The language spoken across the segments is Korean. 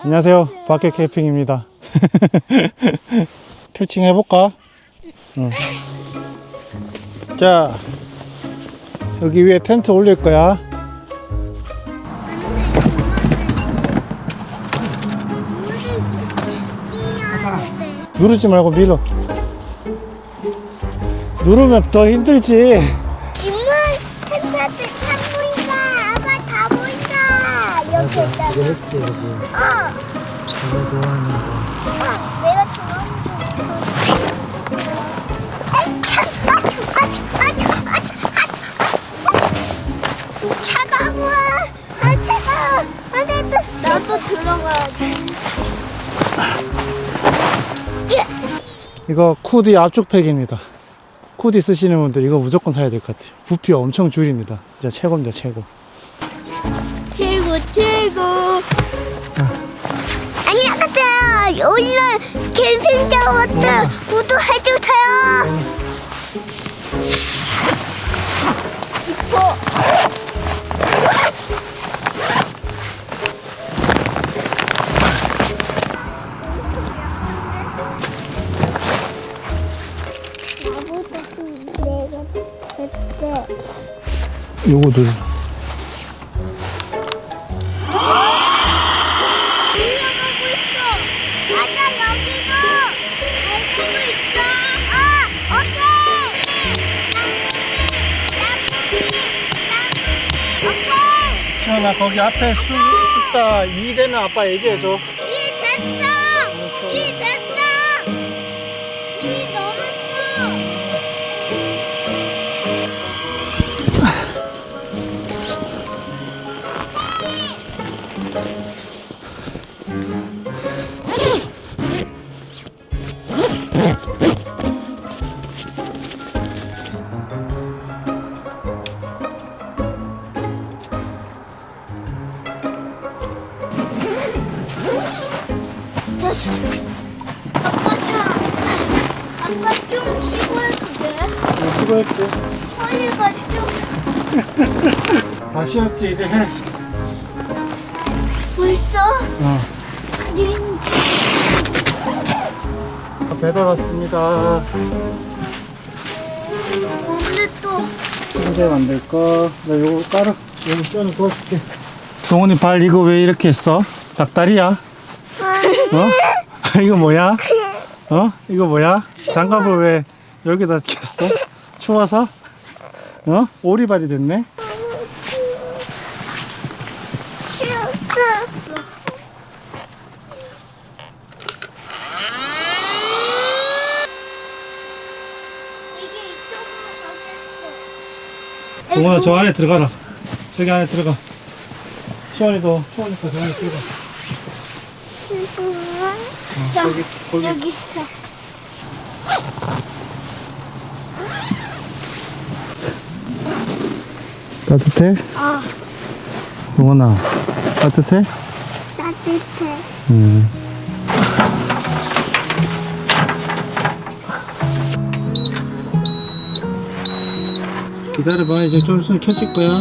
안녕하세요. 밖에 캠핑입니다. 필칭 해볼까? 응. 자, 여기 위에 텐트 올릴 거야. 누르지 말고 밀어. 누르면 더 힘들지. 정말 텐트한테 다 보인다. 아빠 다 보인다. 이렇게 있다. 이거 했지, 여기. 내가 좋아하는 거. 내가 좋아하는 거. 차가워. 차가워. 나도 들어가야지. 이거 쿠디 압축 팩입니다. 쿠디 쓰시는 분들 이거 무조건 사야 될 것 같아요. 부피 엄청 줄입니다. 진짜 최고입니다, 최고. 최고. 안녕하세요. 오늘 캠핑장 왔어요. 구독해주세요. 나보다 내가 됐대. 요거 들. 시원아, 거기 앞에 숫자 2 되면 아빠 얘기해줘. 이 됐어. 이 넘었어. 아빠 좀 쉬고 해도 돼? 수고했지. 허리가 좀 다 쉬었지, 이제 해. 벌써? 그리는 배달 왔습니다. 오늘 또 침대 만들까? 나 요거 깔아. 요거 좀 도와줄게. 동원이 발 이거 왜 이렇게 했어? 닭다리야? 어? 이거 뭐야? 어? 이거 뭐야? 장갑을 왜 여기다 꼈어? 추워서? 어? 오리발이 됐네? 쉬었어. 이게 이쪽으로 가겠어. 동원아 저 안에 들어가라. 저기 안에 들어가. 시원이도 추우니까 저 안에 들어가. 자, 거기. 여기 있어. 따뜻해? 동원아 따뜻해? 따뜻해. 기다려봐, 이제 좀 있으면 켜질 거야.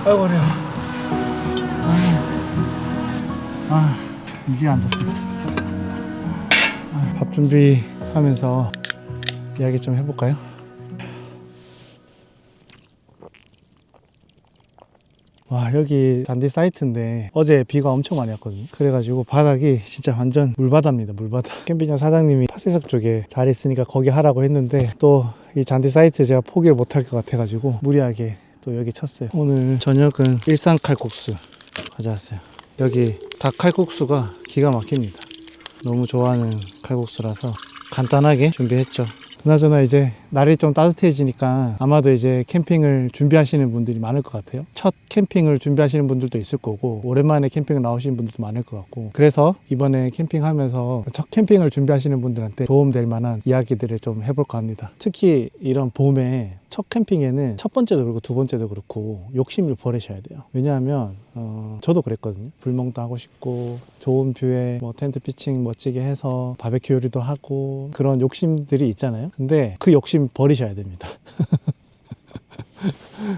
아이고 어려. 이제 앉았습니다. 밥 준비하면서 이야기 좀 해볼까요? 와, 여기 잔디 사이트인데 어제 비가 엄청 많이 왔거든요. 그래가지고 바닥이 진짜 완전 물바다입니다. 물바다. 캠핑장 사장님이 파쇄석 쪽에 잘 있으니까 거기 하라고 했는데 또 이 잔디 사이트 제가 포기를 못할 것 같아가지고 무리하게 또 여기 쳤어요. 오늘 저녁은 일산 칼국수 가져왔어요. 여기 닭 칼국수가 기가 막힙니다. 너무 좋아하는 칼국수라서 간단하게 준비했죠. 그나저나 이제 날이 좀 따뜻해지니까 아마도 이제 캠핑을 준비하시는 분들이 많을 것 같아요. 첫 캠핑을 준비하시는 분들도 있을 거고 오랜만에 캠핑을 나오시는 분들도 많을 것 같고, 그래서 이번에 캠핑하면서 첫 캠핑을 준비하시는 분들한테 도움될 만한 이야기들을 좀 해볼까 합니다. 특히 이런 봄에 첫 캠핑에는 첫 번째도 그렇고 두 번째도 그렇고 욕심을 버리셔야 돼요. 왜냐하면 저도 그랬거든요. 불멍도 하고 싶고 좋은 뷰에 뭐 텐트 피칭 멋지게 해서 바베큐 요리도 하고 그런 욕심들이 있잖아요. 근데 그 욕심 버리셔야 됩니다.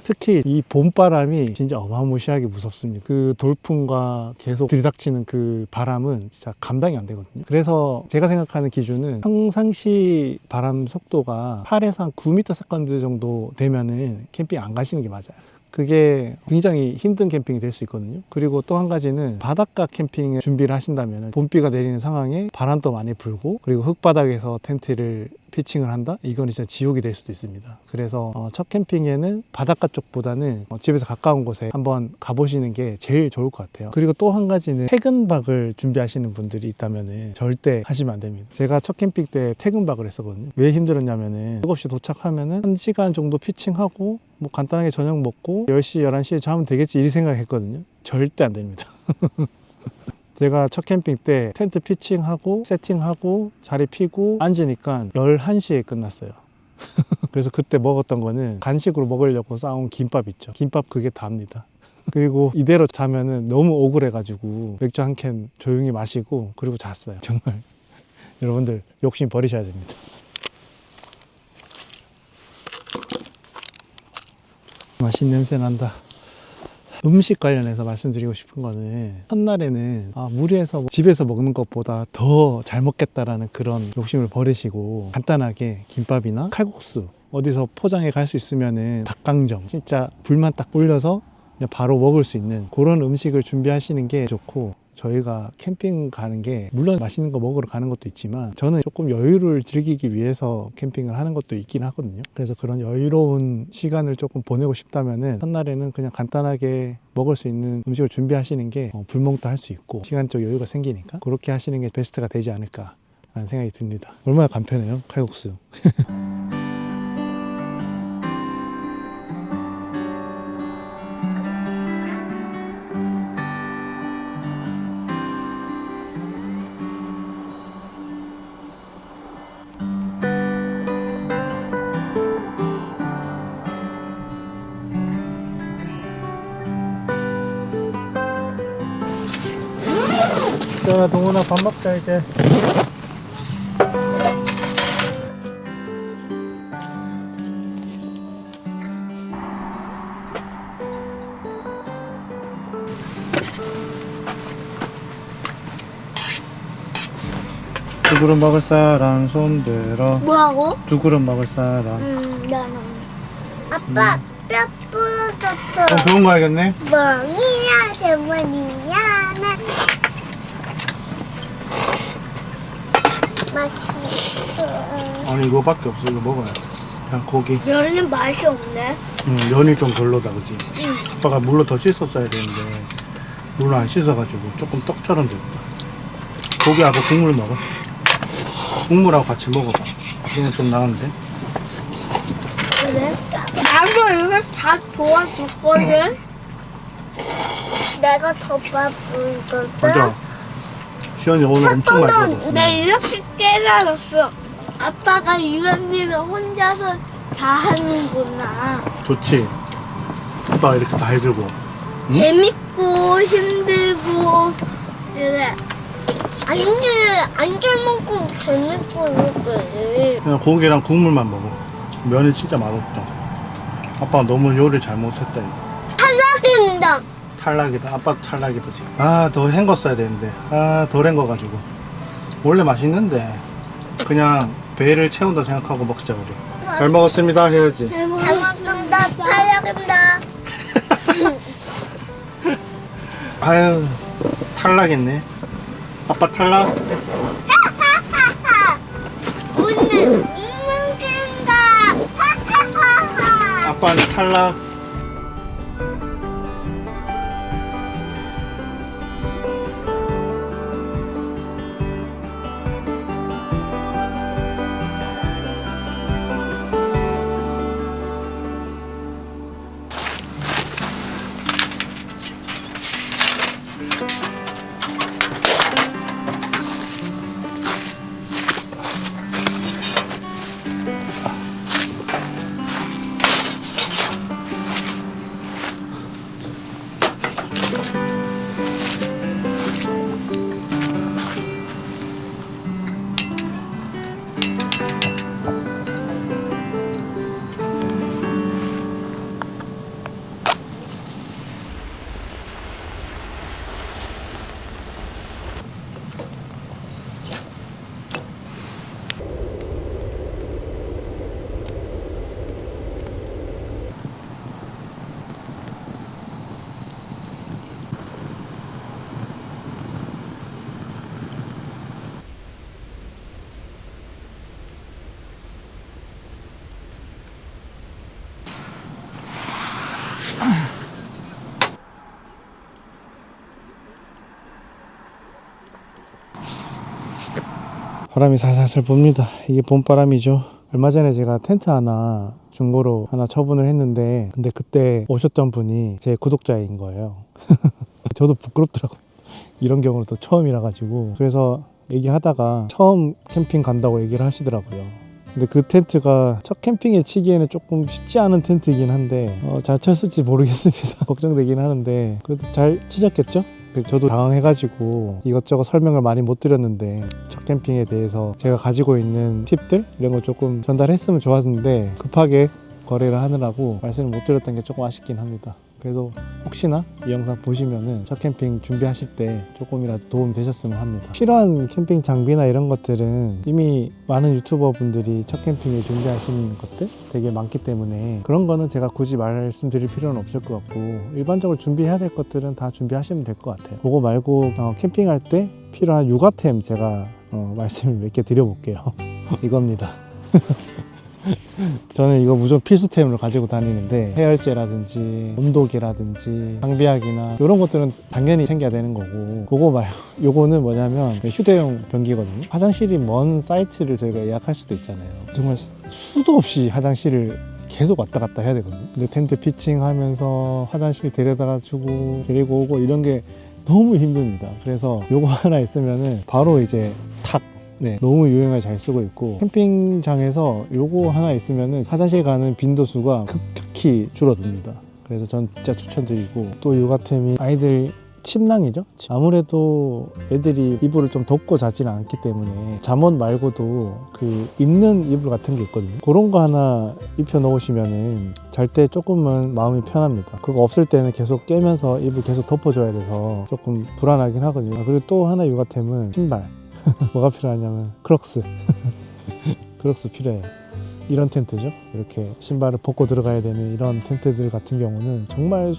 특히 이 봄바람이 진짜 어마무시하게 무섭습니다. 그 돌풍과 계속 들이닥치는 그 바람은 진짜 감당이 안 되거든요. 그래서 제가 생각하는 기준은 평상시 바람 속도가 8에서 한 9m/s 정도 되면은 캠핑 안 가시는 게 맞아요. 그게 굉장히 힘든 캠핑이 될 수 있거든요. 그리고 또 한 가지는 바닷가 캠핑을 준비를 하신다면 봄비가 내리는 상황에 바람도 많이 불고 그리고 흙바닥에서 텐트를 피칭을 한다? 이건 진짜 지옥이 될 수도 있습니다. 그래서 첫 캠핑에는 바닷가 쪽보다는 집에서 가까운 곳에 한번 가보시는 게 제일 좋을 것 같아요. 그리고 또 한 가지는 퇴근박을 준비하시는 분들이 있다면 절대 하시면 안 됩니다. 제가 첫 캠핑 때 퇴근박을 했었거든요. 왜 힘들었냐면은 7시 도착하면은 1시간 정도 피칭하고 뭐 간단하게 저녁 먹고 10시, 11시에 자면 되겠지 이 생각했거든요. 절대 안 됩니다. 제가 첫 캠핑 때 텐트 피칭하고 세팅하고 자리 피고 앉으니까 11시에 끝났어요. 그래서 그때 먹었던 거는 간식으로 먹으려고 싸온 김밥 있죠. 김밥 그게 다입니다. 그리고 이대로 자면은 너무 억울해가지고 맥주 한 캔 조용히 마시고 그리고 잤어요. 정말 여러분들 욕심 버리셔야 됩니다. 맛있는 냄새 난다. 음식 관련해서 말씀드리고 싶은 거는 첫날에는 무리해서 집에서 먹는 것보다 더 잘 먹겠다라는 그런 욕심을 버리시고 간단하게 김밥이나 칼국수 어디서 포장해 갈 수 있으면은 닭강정 진짜 불만 딱 올려서 그냥 바로 먹을 수 있는 그런 음식을 준비하시는 게 좋고, 저희가 캠핑 가는 게 물론 맛있는 거 먹으러 가는 것도 있지만 저는 조금 여유를 즐기기 위해서 캠핑을 하는 것도 있긴 하거든요. 그래서 그런 여유로운 시간을 조금 보내고 싶다면은 첫날에는 그냥 간단하게 먹을 수 있는 음식을 준비하시는 게 불멍도 할 수 있고 시간적 여유가 생기니까 그렇게 하시는 게 베스트가 되지 않을까 라는 생각이 듭니다. 얼마나 간편해요, 칼국수. 자, 동훈아 밥 먹자 이제. 두 그릇 먹을 사람 손들어. 뭐라고? 두 그릇 먹을 사람. 나는. 아빠 뼈 부러졌어. 좋은 거 알겠네. 멍이야 정말 미안해. 맛있어. 아니 이거밖에 없어. 이거 먹어야 돼. 그냥 고기. 면은 맛이 없네. 면이 좀 별로다 그지? 아빠가 물로 더 씻었어야 되는데 물로 안 씻어가지고 조금 떡처럼 됐다. 고기하고 국물 먹어. 국물하고 같이 먹어봐. 이건 좀 나은데? 그래? 나도 이거 다 도와줬거든. 내가 더 바쁘거든. 맞아. 시연이 오늘 엄청 많이 먹었어. 나 이렇게 깨달았어. 아빠가 이런 일을 혼자서 다 하는구나. 좋지? 아빠가 이렇게 다 해주고. 응? 재밌고 힘들고 그래. 안 잘 먹고 재밌고 이렇게. 그냥 고기랑 국물만 먹어. 면이 진짜 맛없다. 아빠가 너무 요리를 잘 못했다 이거. 사장님 탈락입니다. 탈락이다. 아빠도 탈락이다 지금. 아, 더 헹궜어야 되는데. 아, 덜 헹궈가지고. 원래 맛있는데 그냥 배를 채운다 생각하고 먹자 우리. 잘 먹었습니다 해야지. 잘 먹었습니다. 탈락입니다. 아유, 탈락했네. 아빠 탈락. 오늘 인문인가. 아빠는 탈락. 바람이 살살살 붑니다. 이게 봄바람이죠. 얼마 전에 제가 텐트 하나 중고로 하나 처분을 했는데, 근데 그때 오셨던 분이 제 구독자인 거예요. 저도 부끄럽더라고요. 이런 경우는 또 처음이라 가지고. 그래서 얘기하다가 처음 캠핑 간다고 얘기를 하시더라고요. 근데 그 텐트가 첫 캠핑에 치기에는 조금 쉽지 않은 텐트이긴 한데 잘 쳤을지 모르겠습니다. 걱정되긴 하는데 그래도 잘 치셨겠죠? 저도 당황해가지고 이것저것 설명을 많이 못 드렸는데, 첫 캠핑에 대해서 제가 가지고 있는 팁들 이런 거 조금 전달했으면 좋았는데 급하게 거래를 하느라고 말씀을 못 드렸던 게 조금 아쉽긴 합니다. 그래도 혹시나 이 영상 보시면은 첫 캠핑 준비하실 때 조금이라도 도움 되셨으면 합니다. 필요한 캠핑 장비나 이런 것들은 이미 많은 유튜버 분들이 첫 캠핑에 준비하시는 것들 되게 많기 때문에 그런 거는 제가 굳이 말씀드릴 필요는 없을 것 같고, 일반적으로 준비해야 될 것들은 다 준비하시면 될 것 같아요. 그거 말고 캠핑할 때 필요한 육아템 제가 말씀을 몇 개 드려볼게요. 이겁니다. 저는 이거 무조건 필수템으로 가지고 다니는데, 해열제라든지 온도계라든지 장비약이나 이런 것들은 당연히 챙겨야 되는 거고, 그거 말고 요거는 뭐냐면 휴대용 변기거든요. 화장실이 먼 사이트를 저희가 예약할 수도 있잖아요. 정말 수도 없이 화장실을 계속 왔다 갔다 해야 되거든요. 근데 텐트 피칭하면서 화장실 데려다가 주고 데리고 오고 이런 게 너무 힘듭니다. 그래서 요거 하나 있으면은 바로 이제 탁, 네, 너무 유용하게 잘 쓰고 있고, 캠핑장에서 요거 하나 있으면은 화장실 가는 빈도수가 급격히 줄어듭니다. 그래서 전 진짜 추천드리고, 또 육아템이 아이들 침낭이죠. 아무래도 애들이 이불을 좀 덮고 자지는 않기 때문에 잠옷 말고도 그 입는 이불 같은 게 있거든요. 그런 거 하나 입혀 놓으시면은 잘 때 조금은 마음이 편합니다. 그거 없을 때는 계속 깨면서 이불 계속 덮어줘야 돼서 조금 불안하긴 하거든요. 그리고 또 하나 육아템은 신발. 뭐가 필요하냐면 크록스. 크록스 필요해요. 이런 텐트죠. 이렇게 신발을 벗고 들어가야 되는 이런 텐트들 같은 경우는 정말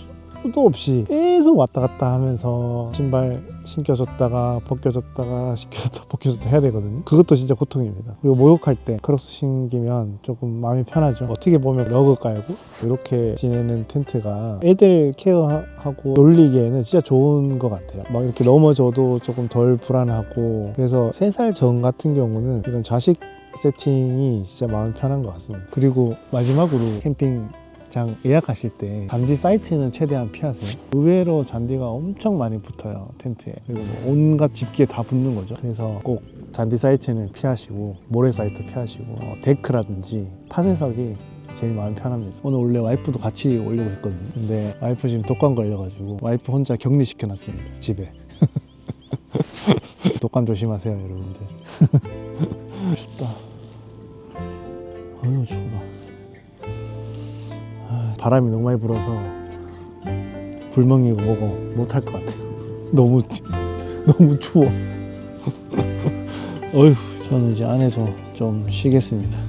수도 없이 계속 왔다 갔다 하면서 신발 신겨줬다가 벗겨줬다가 신겨줬다 벗겨줬다 해야 되거든요. 그것도 진짜 고통입니다. 그리고 목욕할 때 크록스 신기면 조금 마음이 편하죠. 어떻게 보면 러그 깔고 이렇게 지내는 텐트가 애들 케어하고 놀리기에는 진짜 좋은 것 같아요. 막 이렇게 넘어져도 조금 덜 불안하고, 그래서 3살 전 같은 경우는 이런 좌식 세팅이 진짜 마음 편한 것 같습니다. 그리고 마지막으로 캠핑장 예약하실 때 잔디 사이트는 최대한 피하세요. 의외로 잔디가 엄청 많이 붙어요, 텐트에. 그리고 온갖 집기에 다 붙는 거죠. 그래서 꼭 잔디 사이트는 피하시고, 모래 사이트 피하시고, 데크라든지 파쇄석이 제일 마음 편합니다. 오늘 원래 와이프도 같이 오려고 했거든요. 근데 와이프 지금 독감 걸려가지고 와이프 혼자 격리시켜 놨습니다, 집에. 독감 조심하세요, 여러분들. 춥다. 아유, 추워. 바람이 너무 많이 불어서 불멍이고 뭐고 못할 것 같아요. 너무 추워. 어휴, 저는 이제 안에서 좀 쉬겠습니다.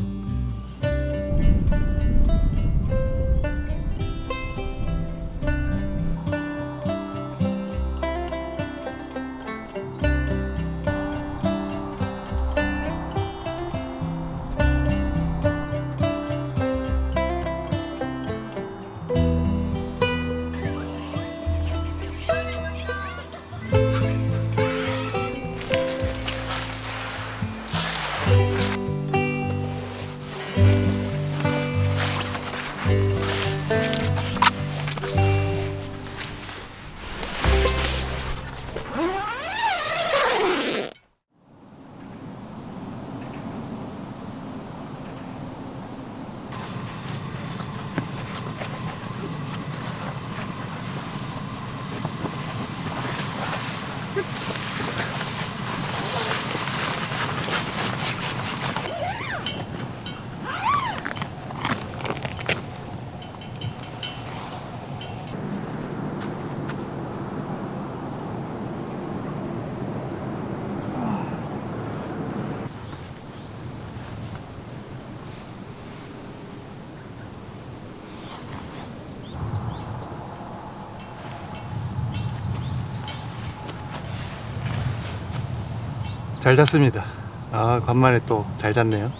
잘 잤습니다. 아, 간만에 또 잘 잤네요.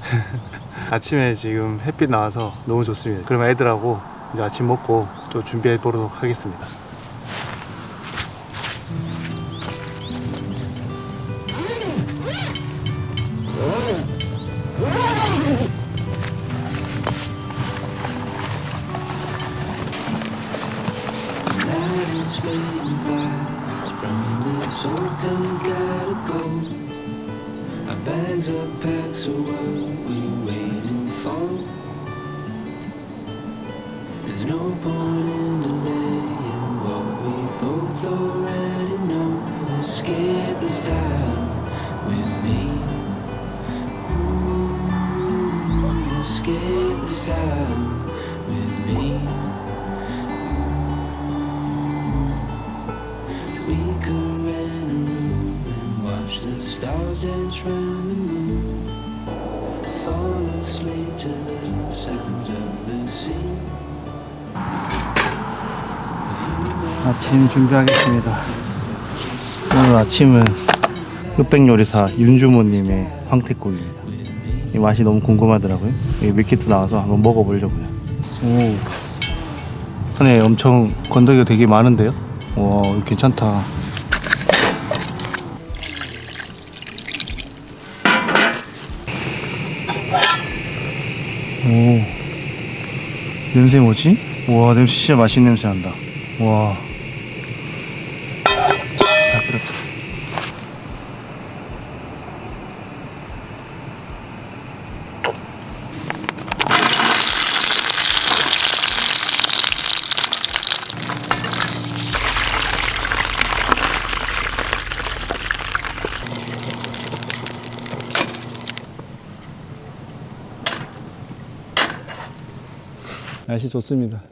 아침에 지금 햇빛 나와서 너무 좋습니다. 그럼 애들하고 이제 아침 먹고 또 준비해 보도록 하겠습니다. Bags are packed, so what we waiting for? There's no point in delaying what we both already know. Escape this time with me. Escape this time with me. We could rent a room and watch the stars dance round the moon. Fall asleep to the sounds of the sea. 아침 준비하겠습니다. 오늘 아침은 흑백요리사 윤주모님의 황태국입니다. 이 맛이 너무 궁금하더라고요. 여기 밀키트 나와서 한번 먹어보려고요. 오, 안에 엄청 건더기가 되게 많은데요. 와, 이거 괜찮다. 오, 냄새 뭐지? 와, 냄새 진짜 맛있는 냄새 난다. 와, 다 끓였다. 날씨 좋습니다.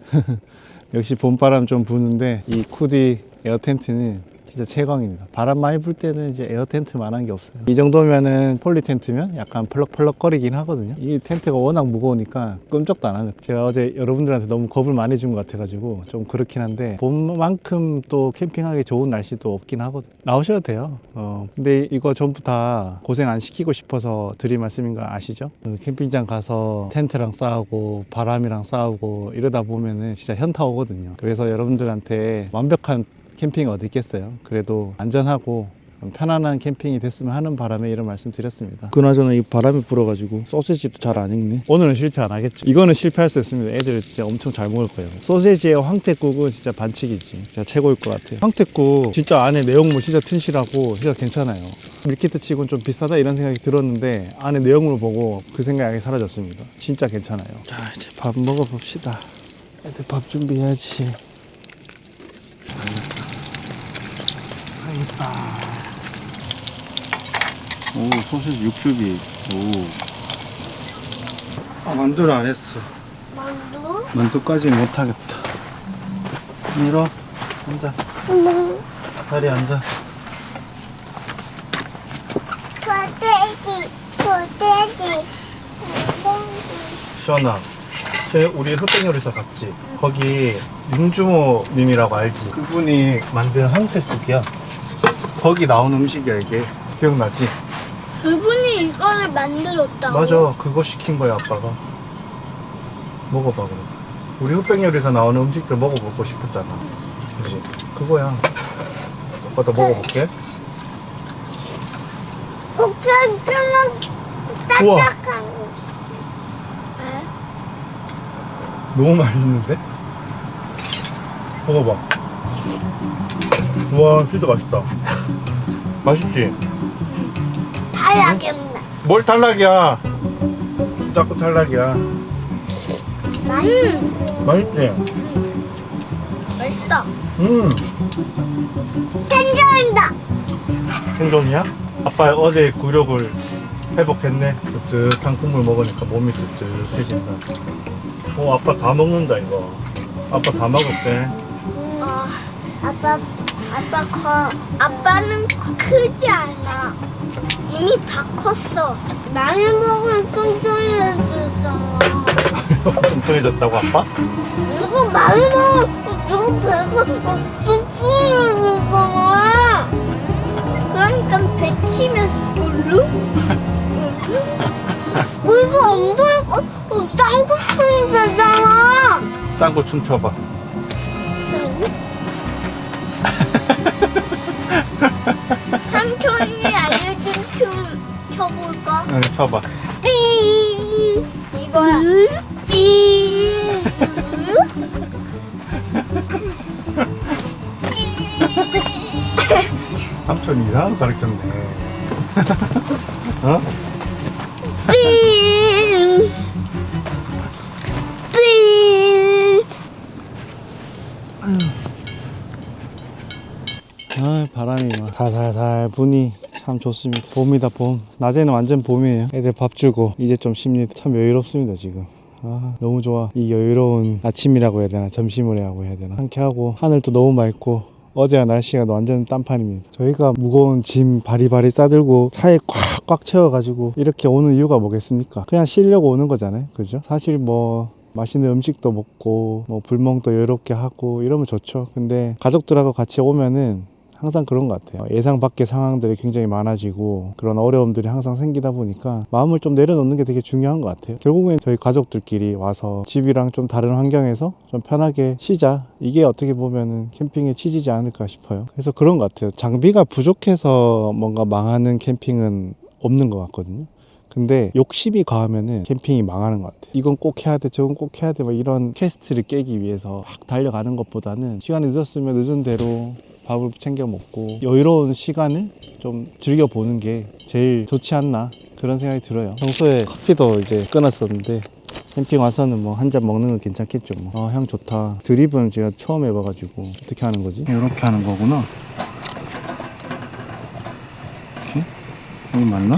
역시 봄바람 좀 부는데 이 쿠디 에어 텐트는 진짜 최강입니다. 바람 많이 불 때는 이제 에어 텐트만한 게 없어요. 이 정도면은 폴리 텐트면 약간 펄럭펄럭 거리긴 하거든요. 이 텐트가 워낙 무거우니까 끔찍도 안 하거든요. 제가 어제 여러분들한테 너무 겁을 많이 준 것 같아가지고 좀 그렇긴 한데 봄만큼 또 캠핑하기 좋은 날씨도 없긴 하거든요. 나오셔도 돼요. 근데 이거 전부 다 고생 안 시키고 싶어서 드릴 말씀인 거 아시죠? 캠핑장 가서 텐트랑 싸우고 바람이랑 싸우고 이러다 보면은 진짜 현타 오거든요. 그래서 여러분들한테 완벽한 캠핑이 어디 있겠어요. 그래도 안전하고 편안한 캠핑이 됐으면 하는 바람에 이런 말씀 드렸습니다. 그나저나 이 바람이 불어가지고 소시지도 잘 안 익네. 오늘은 실패 안 하겠죠. 이거는 실패할 수 있습니다. 애들 진짜 엄청 잘 먹을 거예요. 소시지에 황태국은 진짜 반칙이지. 진짜 최고일 것 같아요. 황태국 진짜 안에 내용물 진짜 튼실하고 진짜 괜찮아요. 밀키트 치고는 좀 비싸다 이런 생각이 들었는데 안에 내용물 보고 그 생각이 사라졌습니다. 진짜 괜찮아요. 자, 이제 밥 먹어봅시다. 애들 밥 준비해야지. 오, 소시지 육즙이. 오. 아, 만두를 안 했어. 만두? 만두까지 못하겠다. 밀어. 앉아. 뭐, 자리에 앉아. 도돼지, 도돼지. 시원아, 우리 흑백요리사 갔지? 거기 윤주모 님이라고 알지? 그분이 만든 한우태국이야. 거기 나온 음식이야 이게. 기억나지? 그분이 이거를 만들었다고? 맞아, 그거 시킨 거야 아빠가. 먹어봐 그럼. 우리 흑백요리사 나오는 음식들 먹어보고 싶었잖아. 그지? 그거야. 아빠도 먹어볼게. 복잡 뼈는 우와. 딱딱한 거. 너무 맛있는데? 먹어봐. 우와, 진짜 맛있다. 맛있지? 달라겠네. 뭘 탈락이야? 자꾸 탈락이야. 맛있지? 맛있다. 텐전이다. 생존이야? 아빠 어제 구력을 회복했네. 뜨뜻한 국물 먹으니까 몸이 뜨뜻해진다. 아빠 다 먹는다 이거. 아빠 다 먹었대. 아빠는 크지 않아. 이미 다 컸어. 많이 먹으면 뚱뚱해지잖아. 뚱뚱해졌다고 아빠? 이거 많이 먹으면 이거 배가 뚱뚱해지잖아. 그러니까 배치면 울루? 이거 엉덩이가 짱구충이 되잖아. 짱구 춤춰봐. 삼촌이 알려준 춤 춰볼까? 응, 춰봐. 삐 이거야. 삐 삼촌 이상한 거 가르쳤네. 어? 삐 아, 바람이 막 살살살 부니 참 좋습니다. 봄이다 봄. 낮에는 완전 봄이에요. 애들 밥 주고 이제 좀 쉽니다. 참 여유롭습니다 지금. 너무 좋아. 이 여유로운 아침이라고 해야 되나 점심이라고 해야 되나 상쾌하고 하늘도 너무 맑고 어제와 날씨가 완전 딴판입니다. 저희가 무거운 짐 바리바리 싸들고 차에 꽉꽉 채워가지고 이렇게 오는 이유가 뭐겠습니까? 그냥 쉬려고 오는 거잖아요. 그죠? 사실 뭐 맛있는 음식도 먹고 뭐 불멍도 여유롭게 하고 이러면 좋죠. 근데 가족들하고 같이 오면은 항상 그런 것 같아요. 예상 밖의 상황들이 굉장히 많아지고 그런 어려움들이 항상 생기다 보니까 마음을 좀 내려놓는 게 되게 중요한 것 같아요. 결국엔 저희 가족들끼리 와서 집이랑 좀 다른 환경에서 좀 편하게 쉬자. 이게 어떻게 보면은 캠핑의 취지지 않을까 싶어요. 그래서 그런 것 같아요. 장비가 부족해서 뭔가 망하는 캠핑은 없는 것 같거든요. 근데 욕심이 가하면은 캠핑이 망하는 것 같아요. 이건 꼭 해야 돼, 저건 꼭 해야 돼, 막 이런 퀘스트를 깨기 위해서 막 달려가는 것보다는 시간이 늦었으면 늦은 대로 밥을 챙겨 먹고 여유로운 시간을 좀 즐겨보는 게 제일 좋지 않나 그런 생각이 들어요. 평소에 커피도 이제 끊었었는데 캠핑 와서는 뭐 한 잔 먹는 건 괜찮겠죠. 뭐. 향 좋다. 드립은 제가 처음 해봐가지고 어떻게 하는 거지? 이렇게 하는 거구나. 이렇게? 여기 맞나?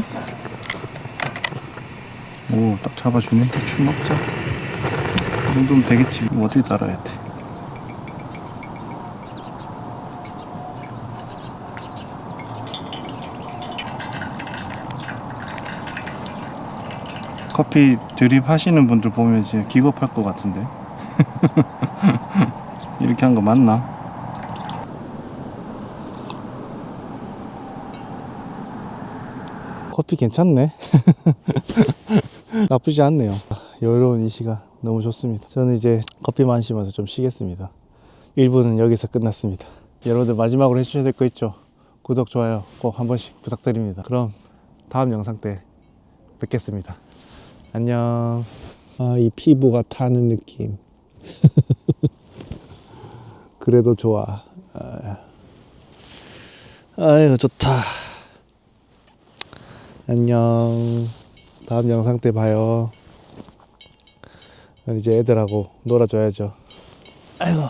오, 딱 잡아주네. 대충 먹자. 이 정도면 되겠지. 이거 어떻게 따라야 돼? 커피 드립 하시는 분들 보면 이제 기겁할 것 같은데. 이렇게 한 거 맞나? 커피 괜찮네. 나쁘지 않네요. 여유로운 이 시간 너무 좋습니다. 저는 이제 커피 마시면서 좀 쉬겠습니다. 1부는 여기서 끝났습니다. 여러분들 마지막으로 해주셔야 될 거 있죠? 구독, 좋아요 꼭 한 번씩 부탁드립니다. 그럼 다음 영상 때 뵙겠습니다. 안녕. 이 피부가 타는 느낌. 그래도 좋아. 아이고 좋다. 안녕. 다음 영상 때 봐요. 이제 애들하고 놀아줘야죠. 아이고.